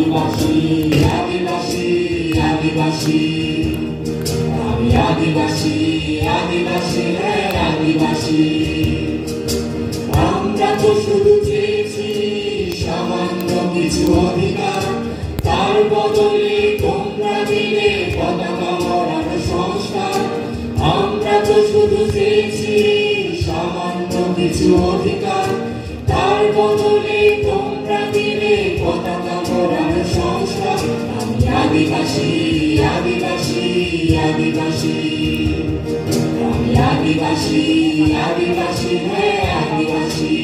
আদিবাসী আদিবাসী আদিবাসী আমি আদিবাসী আদিবাসী হ্যাঁ আদিবাসী আমরা তো শুধু চেয়েছি সামান্য কিছু অধিকার তার বদলে তোমরা দিলে পতাকা লড়ানোর সংস্কার আমরা তো শুধু চেয়েছি সামান্য কিছু অধিকার তার বদলে তোমরা দিলে পতাকা লড়ানোর সংস্কার আমি আদিবাসী আদিবাসী আদিবাসী আমি আদিবাসী আদিবাসী হ্যাঁ আদিবাসী